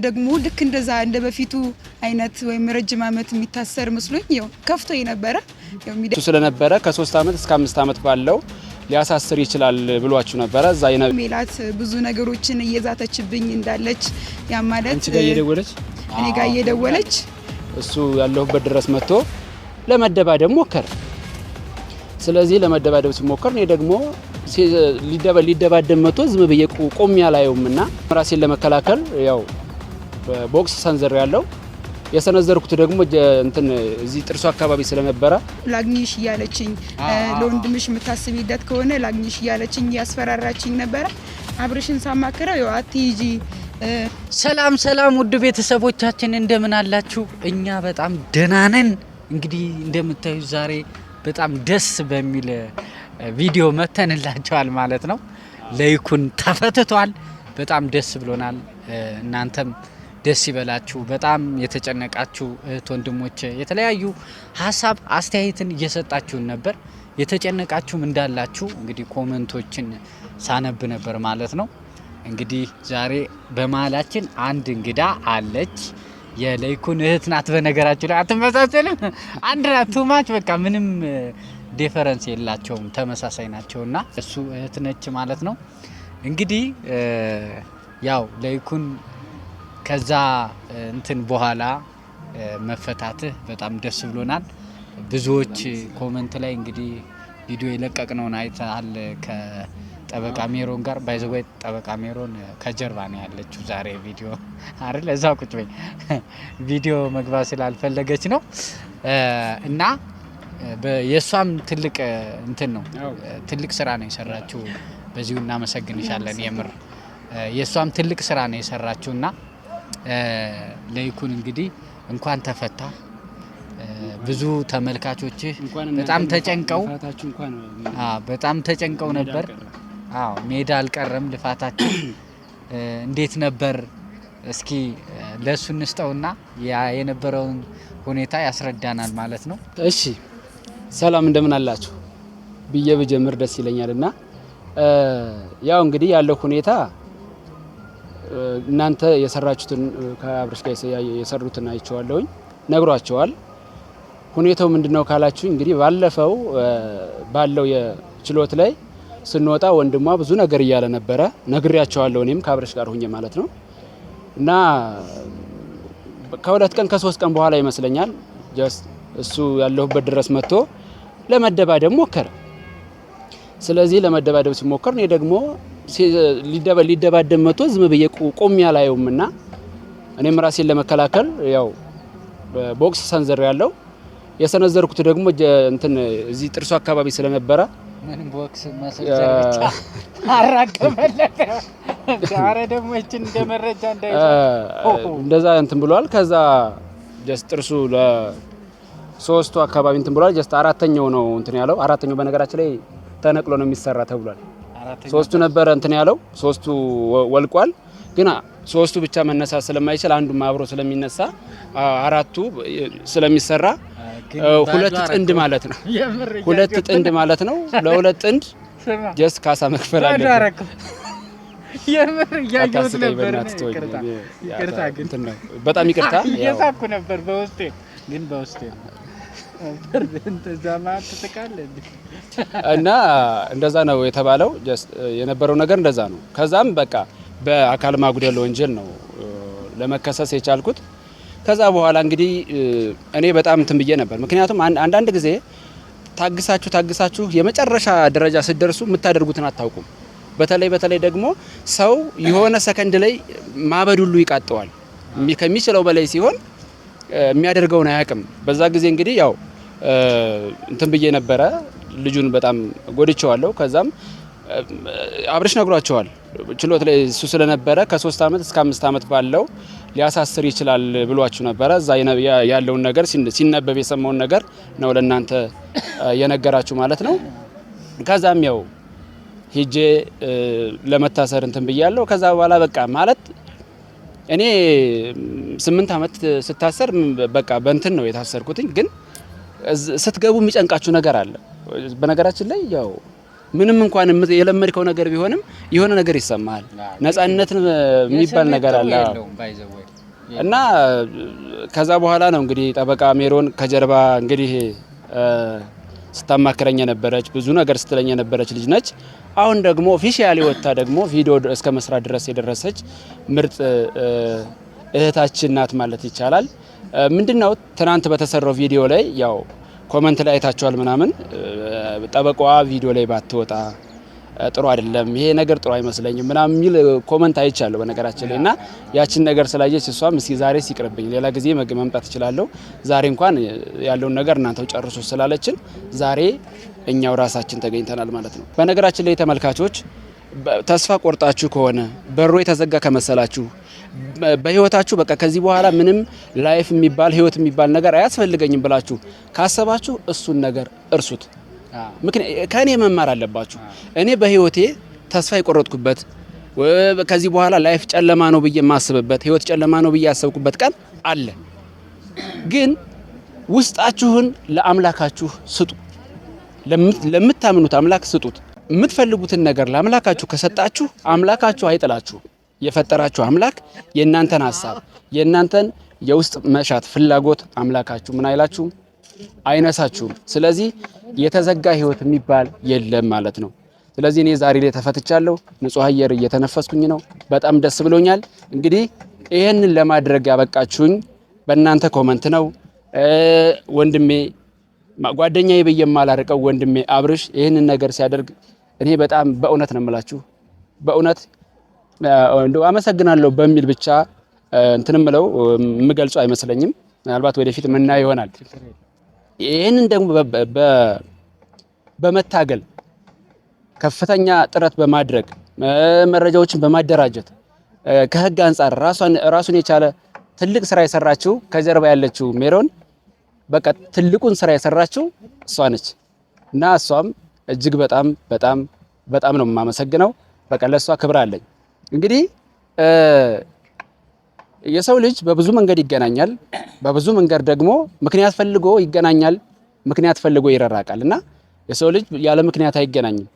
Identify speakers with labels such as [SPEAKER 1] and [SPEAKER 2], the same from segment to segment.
[SPEAKER 1] ደግሞ ልክ እንደዛ እንደ በፊቱ አይነት ወይም ረጅም ዓመት የሚታሰር መስሎኝ ያው ከፍቶኝ ነበረ።
[SPEAKER 2] ያው ስለነበረ ከ3 ዓመት እስከ 5 ዓመት ባለው ሊያሳስር ይችላል ብሏችሁ ነበረ። እዛ
[SPEAKER 1] ሜላት ብዙ ነገሮችን እየዛተችብኝ እንዳለች ያ ማለት
[SPEAKER 2] አንቺ ጋር እየደወለች
[SPEAKER 1] እኔ ጋር እየደወለች
[SPEAKER 2] እሱ ያለሁበት ድረስ መጥቶ ለመደባደብ ሞከረ። ስለዚህ ለመደባደብ ሲሞከር እኔ ደግሞ ሊደባደብ መጥቶ ዝም ብዬ ቆም ያላየውምና ራሴን ለመከላከል ያው ቦክስ ሰንዘር ያለው የሰነዘርኩት ደግሞ እንትን እዚህ ጥርሱ አካባቢ ስለነበረ
[SPEAKER 1] ላግኝሽ እያለችኝ ለወንድምሽ የምታስቢለት ከሆነ ላግኝሽ እያለችኝ ያስፈራራችኝ ነበረ። አብርሽን ሳማክረው ያው አትይጂ።
[SPEAKER 3] ሰላም ሰላም ውድ ቤተሰቦቻችን እንደምን አላችሁ? እኛ በጣም ደህና ነን። እንግዲህ እንደምታዩ ዛሬ በጣም ደስ በሚል ቪዲዮ መተንላችኋል ማለት ነው። ለይኩን ተፈትቷል። በጣም ደስ ብሎናል። እናንተም ደስ ይበላችሁ። በጣም የተጨነቃችሁ እህት ወንድሞች የተለያዩ ሀሳብ አስተያየትን እየሰጣችሁን ነበር። የተጨነቃችሁም እንዳላችሁ እንግዲህ ኮሜንቶችን ሳነብ ነበር ማለት ነው። እንግዲህ ዛሬ በመሀላችን አንድ እንግዳ አለች። የለይኩን እህት ናት። በነገራችሁ ላይ አትመሳሰልም። አንድ ናት። ቱማች በቃ ምንም ዲፈረንስ የላቸውም፣ ተመሳሳይ ናቸውና እሱ እህት ነች ማለት ነው። እንግዲህ ያው ለይኩን ከዛ እንትን በኋላ መፈታትህ በጣም ደስ ብሎናል። ብዙዎች ኮሜንት ላይ እንግዲህ ቪዲዮ የለቀቅነውን አይተሃል ከጠበቃ ሜሮን ጋር ባይዘው ጠበቃ ሜሮን ከጀርባ ነው ያለችው ዛሬ ቪዲዮ አይደል እዛ ቁጭ በይ ቪዲዮ መግባት ስላልፈለገች ነው። እና የሷም ትልቅ እንትን ነው ትልቅ ስራ ነው የሰራችው። በዚሁ እናመሰግንሻለን። የምር የሷም ትልቅ ስራ ነው የሰራችውና ለይኩን እንግዲህ እንኳን ተፈታ። ብዙ ተመልካቾች በጣም ተጨንቀው ነበር። ሜዳ አልቀረም ልፋታችን። እንዴት ነበር? እስኪ ለሱ እንስጠውና የነበረውን ሁኔታ ያስረዳናል ማለት ነው።
[SPEAKER 2] እሺ ሰላም እንደምን አላችሁ ብዬ ብጀምር ደስ ይለኛልና ያው እንግዲህ ያለው ሁኔታ እናንተ የሰራችሁትን ከአብርሽ ጋር የሰሩትን አይቼዋለሁኝ፣ ነግሯቸዋል። ሁኔታው ምንድነው ካላችሁ እንግዲህ ባለፈው ባለው የችሎት ላይ ስንወጣ ወንድሟ ብዙ ነገር እያለ ነበረ። ነግሬያቸዋለሁ እኔም ከአብርሽ ጋር ሆኜ ማለት ነው። እና ከ2 ቀን ከ3 ቀን በኋላ ይመስለኛል እሱ ያለሁበት ድረስ መጥቶ ለመደባደብ ሞከረ። ስለዚህ ለመደባደብ ሲሞከር እኔ ደግሞ ሊደባደብ መጥቶ ዝም ብዬ ቆም ያላየውምና እኔም ራሴን ለመከላከል ያው ቦክስ ሰንዘር ያለው የሰነዘርኩት ደግሞ እንትን እዚህ ጥርሱ አካባቢ ስለነበረ
[SPEAKER 3] ምን ቦክስ መሰንዘር ብቻ አራቀበለት። ዛሬ ደግሞ እቺን እንደመረጃ
[SPEAKER 2] እንደዛ እንትን ብሏል። ከዛ ጥርሱ ለሶስቱ አካባቢ እንትን ብሏል። አራተኛው ነው እንትን ያለው። አራተኛው በነገራችን ላይ ተነቅሎ ነው የሚሰራ ተብሏል። ሶስቱ ነበር እንትን ያለው፣ ሶስቱ ወልቋል። ግን ሶስቱ ብቻ መነሳት ስለማይችል አንዱ ማብሮ ስለሚነሳ አራቱ ስለሚሰራ 2 ጥንድ ማለት ነው። 2 ጥንድ ማለት ነው። ለ2 ጥንድ ካሳ መክፈል አለበት።
[SPEAKER 3] የምር ያየሁት ነበር።
[SPEAKER 2] በጣም ይቅርታ
[SPEAKER 3] እየሳኩ ነበር በውስጤ
[SPEAKER 2] እና እንደዛ ነው የተባለው። የነበረው ነገር እንደዛ ነው። ከዛም በቃ በአካል ማጉደል ወንጀል ነው ለመከሰስ የቻልኩት። ከዛ በኋላ እንግዲህ እኔ በጣም እንትን ብዬ ነበር። ምክንያቱም አንዳንድ ጊዜ ታግሳችሁ የመጨረሻ ደረጃ ስትደርሱ የምታደርጉትን አታውቁም። በተለይ ደግሞ ሰው የሆነ ሰከንድ ላይ ማበድ ሁሉ ይቃጠዋል። ከሚችለው በላይ ሲሆን የሚያደርገውን አያውቅም። በዛ ጊዜ እንግዲህ ያው እንትን ብዬ ነበረ። ልጁን በጣም ጎድቼዋለሁ። ከዛም አብርሽ ነግሯቸዋል ችሎት ላይ እሱ ስለነበረ ከ3 ዓመት እስከ 5 ዓመት ባለው ሊያሳስር ይችላል ብሏችሁ ነበረ። እዛ ያለውን ነገር ሲነበብ የሰማውን ነገር ነው ለእናንተ የነገራችሁ ማለት ነው። ከዛም ያው ሄጄ ለመታሰር እንትን ብያለሁ። ከዛ በኋላ በቃ ማለት እኔ 8 ዓመት ስታሰር በቃ በእንትን ነው የታሰርኩትኝ። ግን ስትገቡ የሚጨንቃችሁ ነገር አለ። በነገራችን ላይ ያው ምንም እንኳን የለመድከው ነገር ቢሆንም የሆነ ነገር ይሰማል። ነፃነትን የሚባል ነገር አለ እና ከዛ በኋላ ነው እንግዲህ ጠበቃ ሜሮን ከጀርባ እንግዲህ ስታማክረኝ የነበረች ብዙ ነገር ስትለኝ የነበረች ልጅ ነች። አሁን ደግሞ ኦፊሻሊ ወጣ ደግሞ ቪዲዮ እስከ መስራት ድረስ የደረሰች ምርጥ እህታችን ናት ማለት ይቻላል። ምንድነው ትናንት በተሰራው ቪዲዮ ላይ ያው ኮሜንት ላይ አይታችኋል ምናምን ጠበቃዋ ቪዲዮ ላይ ባትወጣ ጥሩ አይደለም፣ ይሄ ነገር ጥሩ አይመስለኝም ምናምን የሚል ኮሜንት አይቻለሁ በነገራችን ላይ እና ያችን ነገር ስላየች እሷም እስኪ ዛሬ ሲቅርብኝ ሌላ ጊዜ መምጣት እችላለሁ፣ ዛሬ እንኳን ያለውን ነገር እናንተው ጨርሱ ስላለችን ዛሬ እኛው ራሳችን ተገኝተናል ማለት ነው። በነገራችን ላይ ተመልካቾች ተስፋ ቆርጣችሁ ከሆነ በሮ የተዘጋ ከመሰላችሁ በህይወታችሁ በቃ ከዚህ በኋላ ምንም ላይፍ የሚባል ህይወት የሚባል ነገር አያስፈልገኝም ብላችሁ ካሰባችሁ እሱን ነገር እርሱት። ከኔ መማር አለባችሁ። እኔ በህይወቴ ተስፋ የቆረጥኩበት ከዚህ በኋላ ላይፍ ጨለማ ነው ብዬ የማስብበት ህይወት ጨለማ ነው ብዬ ያሰብኩበት ቀን አለ። ግን ውስጣችሁን ለአምላካችሁ ስጡ። ለምታምኑት አምላክ ስጡት። የምትፈልጉትን ነገር ለአምላካችሁ ከሰጣችሁ አምላካችሁ አይጥላችሁ። የፈጠራችሁ አምላክ የእናንተን ሀሳብ የእናንተን የውስጥ መሻት ፍላጎት አምላካችሁ ምን አይላችሁም፣ አይነሳችሁም። ስለዚህ የተዘጋ ህይወት የሚባል የለም ማለት ነው። ስለዚህ እኔ ዛሬ ላይ ተፈትቻለሁ፣ ንጹህ አየር እየተነፈስኩኝ ነው። በጣም ደስ ብሎኛል። እንግዲህ ይሄንን ለማድረግ ያበቃችሁኝ በእናንተ ኮመንት ነው። ወንድሜ ጓደኛዬ ብዬ የማላርቀው ወንድሜ አብርሽ ይሄንን ነገር ሲያደርግ እኔ በጣም በእውነት ነው የምላችሁ፣ በእውነት እንደው አመሰግናለሁ በሚል ብቻ እንትንም ምለው የምገልጸው አይመስለኝም። ምናልባት ወደፊት ምናየው ይሆናል። ይሄንን ደግሞ በመታገል ከፍተኛ ጥረት በማድረግ መረጃዎችን በማደራጀት ከህግ አንፃር ራሱን የቻለ ትልቅ ስራ የሰራችው ከጀርባ ያለችው ሜሮን በቃ ትልቁን ስራ የሰራችው እሷ ነች እና እሷም እጅግ በጣም በጣም በጣም ነው የማመሰግነው። በቃ ለሷ ክብር አለኝ። እንግዲህ የሰው ልጅ በብዙ መንገድ ይገናኛል፣ በብዙ መንገድ ደግሞ ምክንያት ፈልጎ ይገናኛል፣ ምክንያት ፈልጎ ይራራቃል እና የሰው ልጅ ያለ ምክንያት አይገናኝም።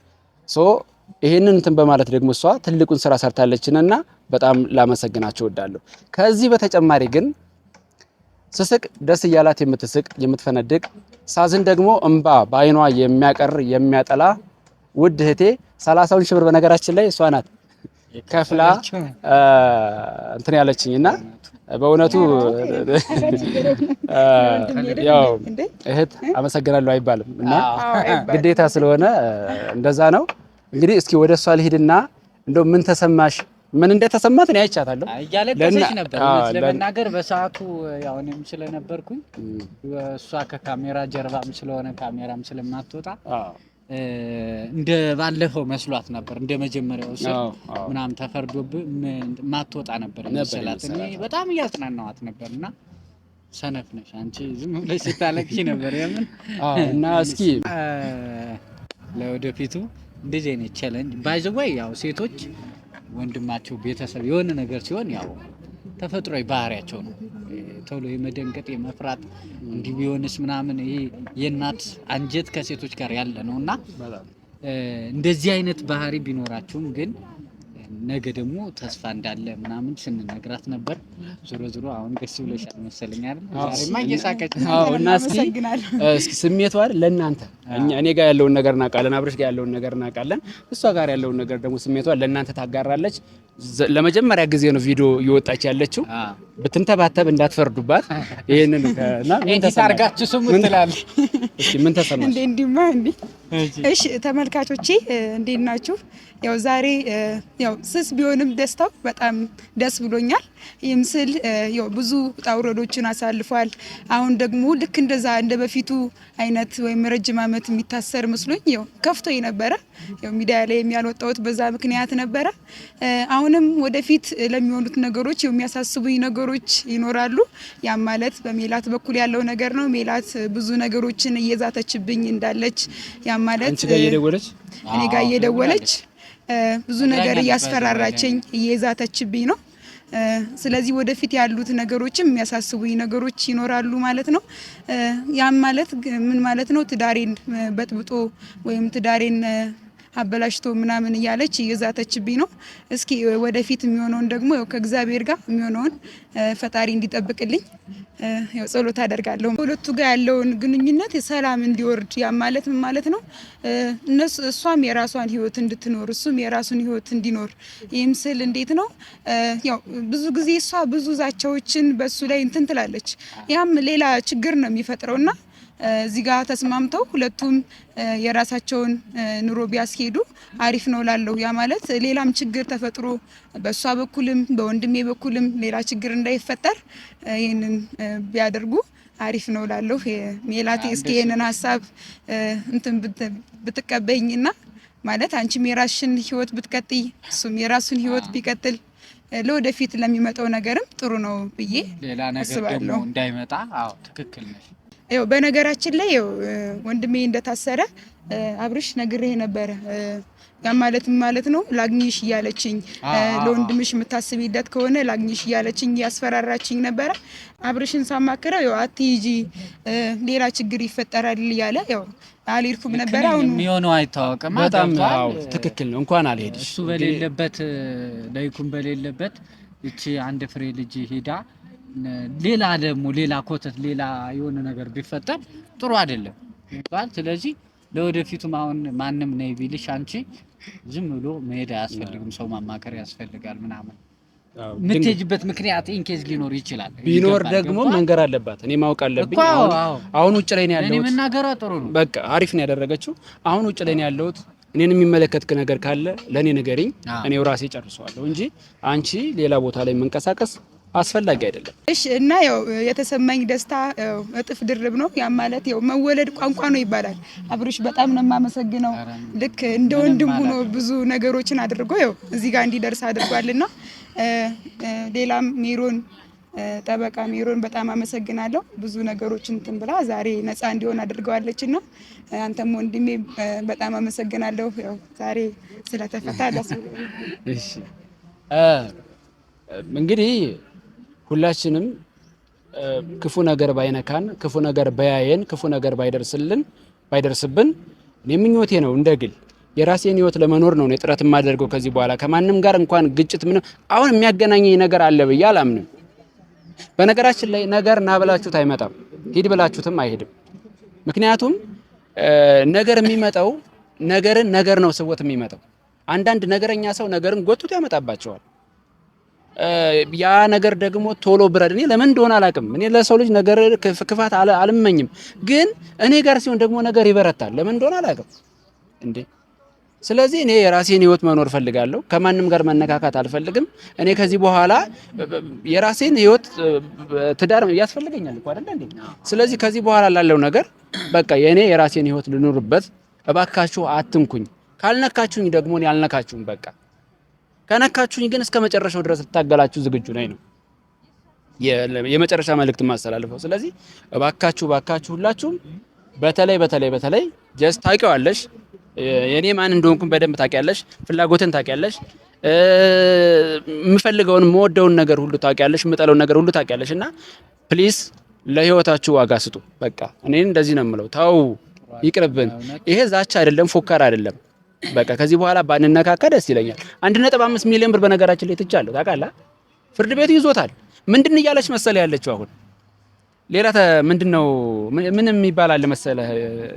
[SPEAKER 2] ይሄንን እንትን በማለት ደግሞ እሷ ትልቁን ስራ ሰርታለችና በጣም ላመሰግናቸው እወዳለሁ። ከዚህ በተጨማሪ ግን ስስቅ ደስ እያላት የምትስቅ የምትፈነድቅ፣ ሳዝን ደግሞ እንባ በአይኗ የሚያቀር የሚያጠላ ውድ እህቴ 30 ሺህ ብር በነገራችን ላይ እሷ ናት ከፍላ እንትን ያለችኝና በእውነቱ ያው እህት አመሰግናለሁ አይባልም እና ግዴታ ስለሆነ እንደዛ ነው። እንግዲህ እስኪ ወደ እሷ ልሂድና እንደው ምን ተሰማሽ? ምን እንደተሰማት ነው አይቻታለሁ።
[SPEAKER 3] እያለቀሰች ነበር ለመናገር በሰዓቱ ያው እኔም ስለነበርኩኝ እሷ ከካሜራ ጀርባም ስለሆነ ካሜራም ስለማትወጣ እንደ ባለፈው መስሏት ነበር። እንደ መጀመሪያው ሰው ምናምን ተፈርዶብህ ማትወጣ ነበር መሰላት። እኔ በጣም እያጽናናዋት ነበርና ሰነፍ ነሽ አንቺ ዝም ብለሽ ስታለቅሽ ነበር የምን
[SPEAKER 2] እና እስኪ
[SPEAKER 3] ለወደፊቱ እንደዚህ አይነት ቻሌንጅ ባይ ዘ ወይ ያው ሴቶች ወንድማቸው ቤተሰብ የሆነ ነገር ሲሆን ያው ተፈጥሯዊ ባህሪያቸው ነው። ቶሎ የመደንገጥ የመፍራት እንዲህ ቢሆንስ ምናምን ይሄ የእናት አንጀት ከሴቶች ጋር ያለ ነውና እንደዚህ አይነት ባህሪ ቢኖራቸውም ግን ነገ ደግሞ ተስፋ እንዳለ ምናምን ስንነግራት ነበር። ዞሮ ዞሮ አሁን ደስ ብሎሻል መሰለኝ አይደል? ዛሬማ እየሳቀች ነው።
[SPEAKER 2] እና እስኪ ስሜቷ አይደል ለእናንተ እኔ ጋር ያለውን ነገር እናውቃለን፣ አብርሽ ጋር ያለውን ነገር እናውቃለን። እሷ ጋር ያለውን ነገር ደግሞ ስሜቷ ለእናንተ ታጋራለች። ለመጀመሪያ ጊዜ ነው ቪዲዮ እየወጣች ያለችው። ብትንተባተብ እንዳትፈርዱባት። ይሄንን እና ምን
[SPEAKER 3] ተሳርጋችሁ ስሙ ትላለች።
[SPEAKER 2] እሺ ምን ተሰማሽ?
[SPEAKER 1] እንዴማ እንዴ? እሺ ተመልካቾቼ እንዴት ናችሁ? ያው ዛሬ ያው ስስ ቢሆንም ደስታው በጣም ደስ ብሎኛል። ይህም ስል ያው ብዙ ጣውረዶችን አሳልፏል። አሁን ደግሞ ልክ እንደዛ እንደ በፊቱ አይነት ወይም ረጅም ዓመት የሚታሰር መስሎኝ ያው ከፍቶኝ ነበረ። ያው ሚዲያ ላይ የሚያልወጣሁት በዛ ምክንያት ነበረ። አሁንም ወደፊት ለሚሆኑት ነገሮች የሚያሳስቡኝ ነገሮች ይኖራሉ። ያም ማለት በሜላት በኩል ያለው ነገር ነው። ሜላት ብዙ ነገሮችን እየዛተችብኝ እንዳለች ያም ማለት
[SPEAKER 2] አንቺ ጋር እየደወለች
[SPEAKER 1] እኔ ጋር እየደወለች ብዙ ነገር እያስፈራራችኝ እየዛተችብኝ ነው። ስለዚህ ወደፊት ያሉት ነገሮችም የሚያሳስቡኝ ነገሮች ይኖራሉ ማለት ነው። ያም ማለት ምን ማለት ነው? ትዳሬን በጥብጦ ወይም ትዳሬን አበላሽቶ ምናምን እያለች እየዛተችብኝ ነው። እስኪ ወደፊት የሚሆነውን ደግሞ ያው ከእግዚአብሔር ጋር የሚሆነውን ፈጣሪ እንዲጠብቅልኝ ያው ጸሎት አደርጋለሁ። ሁለቱ ጋር ያለውን ግንኙነት ሰላም እንዲወርድ ያ ማለት ምን ማለት ነው? እሷም የራሷን ህይወት እንድትኖር እሱም የራሱን ህይወት እንዲኖር። ይህም ስል እንዴት ነው ያው ብዙ ጊዜ እሷ ብዙ ዛቻዎችን በሱ ላይ እንትን ትላለች። ያም ሌላ ችግር ነው የሚፈጥረውና እዚህ ጋር ተስማምተው ሁለቱም የራሳቸውን ኑሮ ቢያስኬዱ አሪፍ ነው ላለው። ያ ማለት ሌላም ችግር ተፈጥሮ በሷ በኩልም በወንድሜ በኩልም ሌላ ችግር እንዳይፈጠር ይህንን ቢያደርጉ አሪፍ ነው ላለው። ሜላቴ እስኪ ይህንን ሀሳብ እንትን ብትቀበይኝና ማለት አንቺም የራስሽን ህይወት ብትቀጥይ እሱም የራሱን ህይወት ቢቀጥል ለወደፊት ለሚመጣው ነገርም ጥሩ ነው ብዬ
[SPEAKER 3] ሌላ ነገር ደግሞ እንዳይመጣ። አዎ ትክክል ነሽ።
[SPEAKER 1] ያው በነገራችን ላይ ያው ወንድሜ እንደታሰረ አብርሽ ነግሬህ ነበረ። ያ ማለት ነው ላግኝሽ እያለችኝ ለወንድምሽ የምታስቢለት ከሆነ ላግኝሽ እያለችኝ ያስፈራራችኝ ነበረ። አብርሽን ሳማክረው ያው አትሂጂ ሌላ ችግር ይፈጠራል እያለ ያው አልሄድኩም ነበር። አሁን
[SPEAKER 3] የሚሆነው አይታወቅም።
[SPEAKER 2] በጣም አዎ ትክክል ነው። እንኳን አልሄድሽ
[SPEAKER 3] እሱ በሌለበት ለይኩን በሌለበት እቺ አንድ ፍሬ ልጅ ሄዳ ሌላ ደግሞ ሌላ ኮተት ሌላ የሆነ ነገር ቢፈጠር ጥሩ አይደለም ይባል። ስለዚህ ለወደፊቱም አሁን ማንም ነይ ቢልሽ አንቺ ዝም ብሎ መሄድ አያስፈልግም። ሰው ማማከር ያስፈልጋል ምናምን። የምትሄጂበት ምክንያት ኢንኬዝ ሊኖር ይችላል።
[SPEAKER 2] ቢኖር ደግሞ መንገር አለባት። እኔ ማወቅ አለብኝ። አሁን ውጭ ላይ ነው ያለሁት።
[SPEAKER 3] እኔ መናገሯ ጥሩ ነው።
[SPEAKER 2] በቃ አሪፍ ነው ያደረገችው። አሁን ውጭ ላይ ነው ያለሁት። እኔን የሚመለከት ነገር ካለ ለኔ ንገሪኝ፣ እኔው ራሴ ጨርሰዋለሁ እንጂ አንቺ ሌላ ቦታ ላይ መንቀሳቀስ አስፈላጊ አይደለም። እሺ
[SPEAKER 1] እና ያው የተሰማኝ ደስታ እጥፍ ድርብ ነው። ያ ማለት ያው መወለድ ቋንቋ ነው ይባላል። አብርሽ በጣም ነው የማመሰግነው። ልክ እንደ ወንድም ሆኖ ብዙ ነገሮችን አድርጎ ያው እዚህ ጋር እንዲደርስ አድርጓልና ሌላም ሜሮን ጠበቃ ሜሮን በጣም አመሰግናለሁ። ብዙ ነገሮችን እንትን ብላ ዛሬ ነፃ እንዲሆን አድርገዋለችና አንተም ወንድሜ በጣም አመሰግናለሁ። ያው ዛሬ ስለተፈታ ደስ ብሎኛል።
[SPEAKER 2] እሺ እንግዲህ ሁላችንም ክፉ ነገር ባይነካን፣ ክፉ ነገር ባያየን፣ ክፉ ነገር ባይደርስብን እኔ ምኞቴ ነው እንደግል የራሴን ህይወት ለመኖር ነው ጥረት የማደርገው። ከዚህ በኋላ ከማንም ጋር እንኳን ግጭት ምን አሁን የሚያገናኘኝ ነገር አለ ብዬ አላምንም። በነገራችን ላይ ነገር ና ብላችሁት አይመጣም፣ ሂድ ብላችሁትም አይሄድም። ምክንያቱም ነገር የሚመጣው ነገር ነው ስወት የሚመጣው። አንዳንድ ነገረኛ ሰው ነገርን ጎትቶ ያመጣባቸዋል። ያ ነገር ደግሞ ቶሎ ብረድ። እኔ ለምን እንደሆነ አላውቅም። እኔ ለሰው ልጅ ነገር ክፋት አልመኝም፣ ግን እኔ ጋር ሲሆን ደግሞ ነገር ይበረታል። ለምን እንደሆነ አላውቅም እንዴ። ስለዚህ እኔ የራሴን ህይወት መኖር ፈልጋለሁ። ከማንም ጋር መነካካት አልፈልግም። እኔ ከዚህ በኋላ የራሴን ህይወት ትዳር ያስፈልገኛል እኮ አይደል እንዴ? ስለዚህ ከዚህ በኋላ ላለው ነገር በቃ የኔ የራሴን ህይወት ልኖርበት። እባካችሁ አትንኩኝ። ካልነካችሁኝ ደግሞ እኔ አልነካችሁም በቃ። ከነካችሁኝ ግን እስከ መጨረሻው ድረስ ልታገላችሁ ዝግጁ ነኝ ነው የመጨረሻ መልእክት ማስተላልፈው። ስለዚህ እባካችሁ ሁላችሁም በተለይ ጀስት ታውቂዋለሽ፣ የኔ ማን እንደሆንኩኝ በደንብ ታውቂያለሽ፣ ፍላጎትን ታውቂያለሽ፣ የምፈልገውን የምወደውን ነገር ሁሉ ታውቂያለሽ፣ የምጠለውን ነገር ሁሉ ታውቂያለሽ። እና ፕሊዝ ለህይወታችሁ ዋጋ ስጡ። በቃ እኔ እንደዚህ ነው የምለው። ተው ይቅርብን። ይሄ ዛቻ አይደለም፣ ፎከር አይደለም። በቃ ከዚህ በኋላ ባንነካካ ደስ ይለኛል። 1.5 ሚሊዮን ብር በነገራችን ላይ ትቻለሁ ታውቃለህ። ፍርድ ቤቱ ይዞታል። ምንድን እያለች መሰለ ያለችው አሁን ሌላ ምንድነው ምን የሚባል አለ መሰለ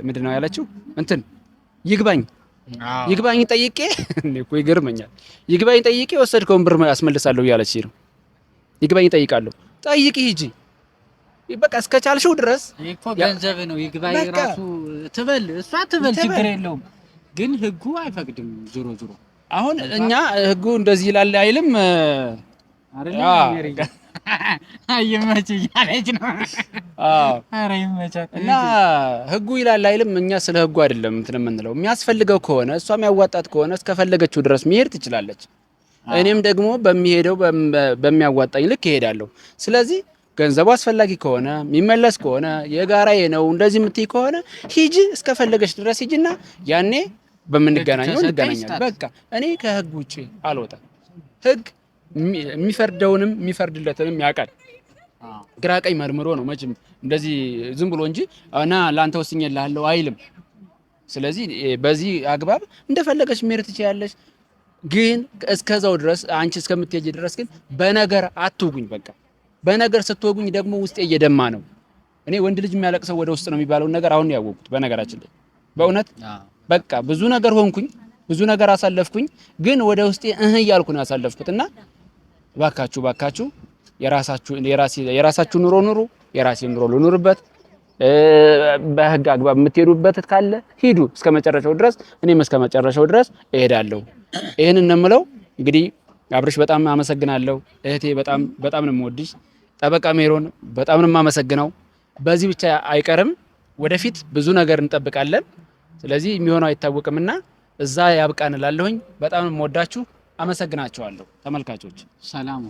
[SPEAKER 2] ምንድነው ያለችው እንትን ይግባኝ ጠይቄ እኮ ይገርመኛል። ይግባኝ ጠይቄ ወሰድከውን ብር አስመልሳለሁ እያለች ነው። ይግባኝ ጠይቃለሁ። ጠይቂ ሂጂ በቃ እስከቻልሽው ድረስ
[SPEAKER 3] እኮ ገንዘብ ነው። ይግባኝ ራሱ ትበል እሷ ትበል ችግር የለውም፣ ግን ህጉ አይፈቅድም። ዞሮ
[SPEAKER 2] አሁን እኛ ህጉ እንደዚህ ይላል አይልም
[SPEAKER 3] አይደል? አይመች እያለች ነው። ኧረ ይመቻት
[SPEAKER 2] እና ህጉ ይላል አይልም። እኛ ስለ ህጉ አይደለም እንትን የምንለው። የሚያስፈልገው ከሆነ እሷ የሚያዋጣት ከሆነ እስከፈለገችው ድረስ መሄድ ትችላለች። እኔም ደግሞ በሚሄደው በሚያዋጣኝ ልክ እሄዳለሁ። ስለዚህ ገንዘቡ አስፈላጊ ከሆነ የሚመለስ ከሆነ የጋራዬ ነው እንደዚህ የምትይ ከሆነ ሂጂ፣ እስከፈለገች ድረስ ሂጂና ያኔ በምንገናኘው እንገናኛለን። በቃ እኔ ከህግ ውጪ አልወጣም። ህግ የሚፈርደውንም የሚፈርድለትንም ያውቃል። ግራ ቀኝ መርምሮ ነው መቼም እንደዚህ ዝም ብሎ እንጂ እና ላንተ ወስኜልሃለሁ አይልም። ስለዚህ በዚህ አግባብ እንደፈለገሽ መሄድ ትችያለሽ። ግን እስከዛው ድረስ አንቺ እስከምትሄጂ ድረስ ግን በነገር አትውጉኝ። በቃ በነገር ስትወጉኝ ደግሞ ውስጤ እየደማ ነው። እኔ ወንድ ልጅ የሚያለቅሰው ወደ ውስጥ ነው የሚባለውን ነገር አሁን ያወቁት። በነገራችን ላይ በእውነት በቃ ብዙ ነገር ሆንኩኝ፣ ብዙ ነገር አሳለፍኩኝ። ግን ወደ ውስጤ እያልኩ ነው ያሳለፍኩትና ባካችሁ የራሳችሁ ኑሮ ኑሩ፣ የራሴ ኑሮ ልኑርበት። በህግ አግባብ የምትሄዱበት ካለ ሂዱ እስከመጨረሻው ድረስ። እኔም እስከመጨረሻው ድረስ እሄዳለሁ። ይሄንን ነው የምለው። እንግዲህ አብርሽ በጣም አመሰግናለሁ። እህቴ በጣም ነው የምወድሽ። ጠበቃ ሜሮን በጣም ነው የማመሰግነው። በዚህ ብቻ አይቀርም፣ ወደፊት ብዙ ነገር እንጠብቃለን። ስለዚህ የሚሆነው አይታወቅምና እዛ ያብቃን እላለሁኝ። በጣም ነው የምወዳችሁ። አመሰግናችኋለሁ ተመልካቾች።
[SPEAKER 3] ሰላም